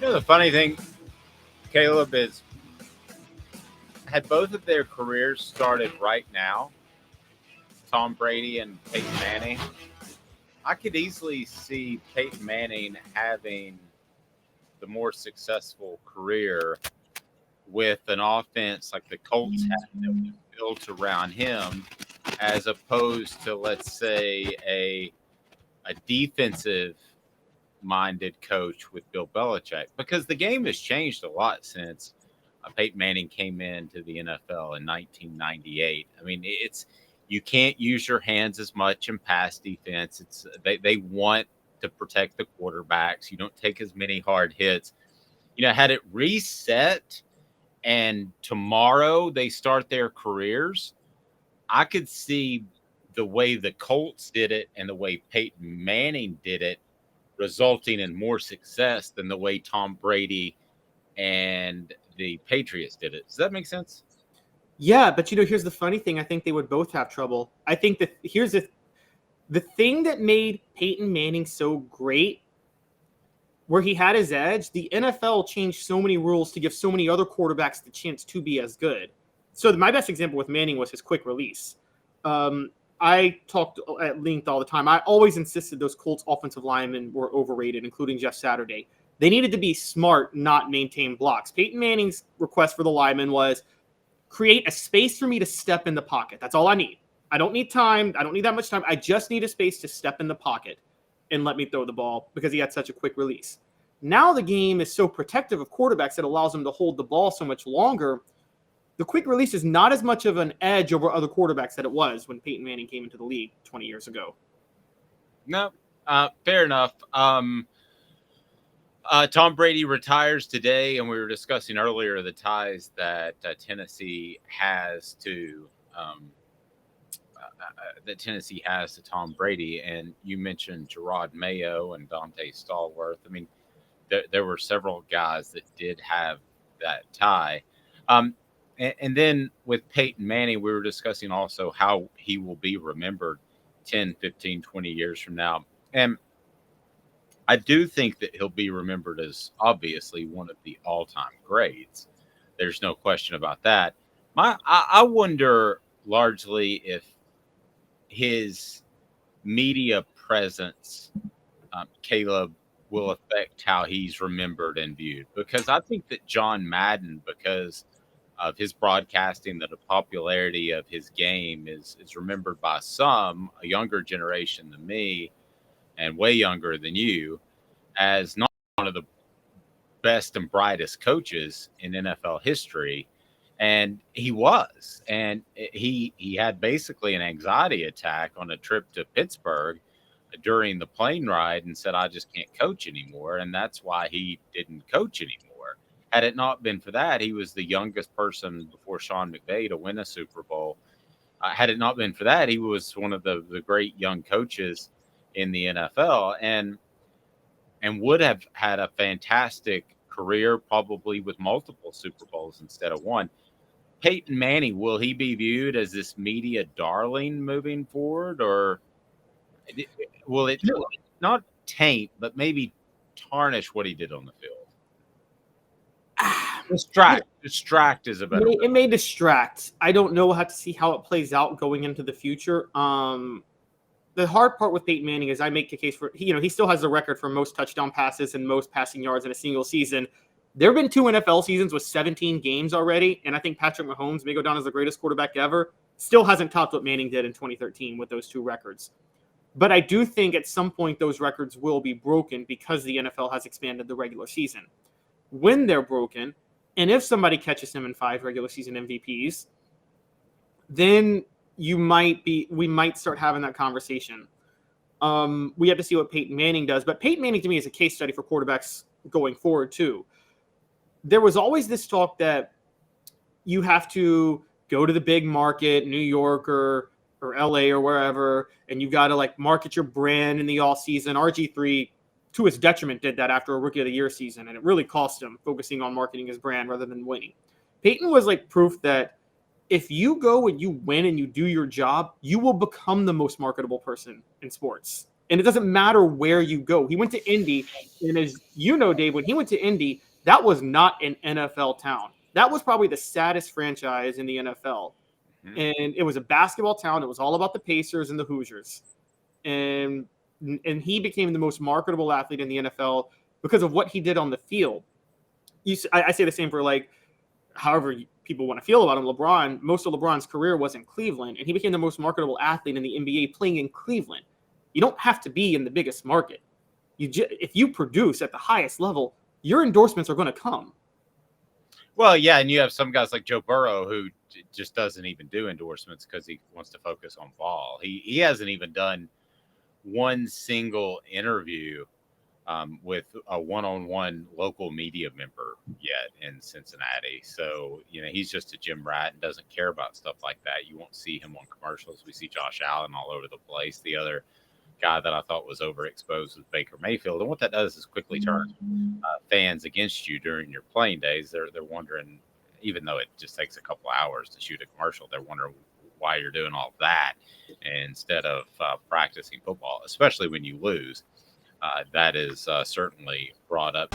The funny thing, Caleb, is had both of their careers started right now, Tom Brady and Peyton Manning, I could easily see Peyton Manning having the more successful career with an offense like the Colts had that was built around him, as opposed to, let's say, a defensive minded coach with Bill Belichick, because the game has changed a lot since Peyton Manning came into the NFL in 1998. I mean, it's you can't use your hands as much in pass defense. They want to protect the quarterbacks. You don't take as many hard hits. Had it reset and tomorrow they start their careers, I could see the way the Colts did it and the way Peyton Manning did it resulting in more success than the way Tom Brady and the Patriots did it. Does that make sense? Yeah, but here's the funny thing. I think they would both have trouble. I think that here's the thing that made Peyton Manning so great, where he had his edge. The NFL changed so many rules to give so many other quarterbacks the chance to be as good. So my best example with Manning was his quick release. I talked at length all the time. I always insisted those Colts offensive linemen were overrated, including Jeff Saturday. They needed to be smart, not maintain blocks. Peyton Manning's request for the linemen was create a space for me to step in the pocket. That's all I need. I don't need time. I don't need that much time. I just need a space to step in the pocket and let me throw the ball, because he had such a quick release. Now the game is so protective of quarterbacks that allows them to hold the ball so much longer. The quick release is not as much of an edge over other quarterbacks that it was when Peyton Manning came into the league 20 years ago. No, fair enough. Tom Brady retires today, and we were discussing earlier the ties that Tennessee has to Tom Brady, and you mentioned Gerard Mayo and Dante Stallworth. I mean, there were several guys that did have that tie. And then with Peyton Manning, we were discussing also how he will be remembered 10, 15, 20 years from now. And I do think that he'll be remembered as obviously one of the all-time greats. There's no question about that. I wonder largely if his media presence, Caleb, will affect how he's remembered and viewed. Because I think that John Madden, because of his broadcasting, that the popularity of his game is remembered by some, a younger generation than me, and way younger than you, as not one of the best and brightest coaches in NFL history. And he was. And he had basically an anxiety attack on a trip to Pittsburgh during the plane ride and said, I just can't coach anymore. And that's why he didn't coach anymore. Had it not been for that, he was the youngest person before Sean McVay to win a Super Bowl. Had it not been for that, he was one of the great young coaches in the NFL, and would have had a fantastic career, probably with multiple Super Bowls instead of one. Peyton Manning, will he be viewed as this media darling moving forward, or will it not taint, but maybe tarnish what he did on the field? Distract is a better word. It may distract. I don't know. We'll have to see how it plays out going into the future. The hard part with Peyton Manning is I make the case for, he still has the record for most touchdown passes and most passing yards in a single season. There have been 2 NFL seasons with 17 games already, and I think Patrick Mahomes may go down as the greatest quarterback ever. Still hasn't topped what Manning did in 2013 with those 2 records. But I do think at some point those records will be broken because the NFL has expanded the regular season. When they're broken, and if somebody catches him in 5 regular season MVPs, then we might start having that conversation. We have to see what Peyton Manning does. But Peyton Manning, to me, is a case study for quarterbacks going forward, too. There was always this talk that you have to go to the big market, New York or LA or wherever, and you got to market your brand in the off season. RG3, to his detriment, did that after a Rookie of the Year season, and it really cost him focusing on marketing his brand rather than winning. Peyton was proof that if you go and you win and you do your job, you will become the most marketable person in sports. And it doesn't matter where you go. He went to Indy, and as you know, Dave, when he went to Indy, that was not an NFL town. That was probably the saddest franchise in the NFL. Mhm. And it was a basketball town. It was all about the Pacers and the Hoosiers. And he became the most marketable athlete in the NFL because of what he did on the field. I say the same for like however people want to feel about him. LeBron, most of LeBron's career was in Cleveland, and he became the most marketable athlete in the NBA playing in Cleveland. You don't have to be in the biggest market. If you produce at the highest level, your endorsements are going to come. Well, yeah, and you have some guys like Joe Burrow who just doesn't even do endorsements because he wants to focus on ball. He hasn't even done one single interview with a one-on-one local media member yet in Cincinnati. So, he's just a gym rat and doesn't care about stuff like that. You won't see him on commercials. We see Josh Allen all over the place. The other guy that I thought was overexposed was Baker Mayfield. And what that does is quickly turn fans against you during your playing days. They're wondering, even though it just takes a couple hours to shoot a commercial, they're wondering why you're doing all that instead of practicing football, especially when you lose. That is certainly brought up.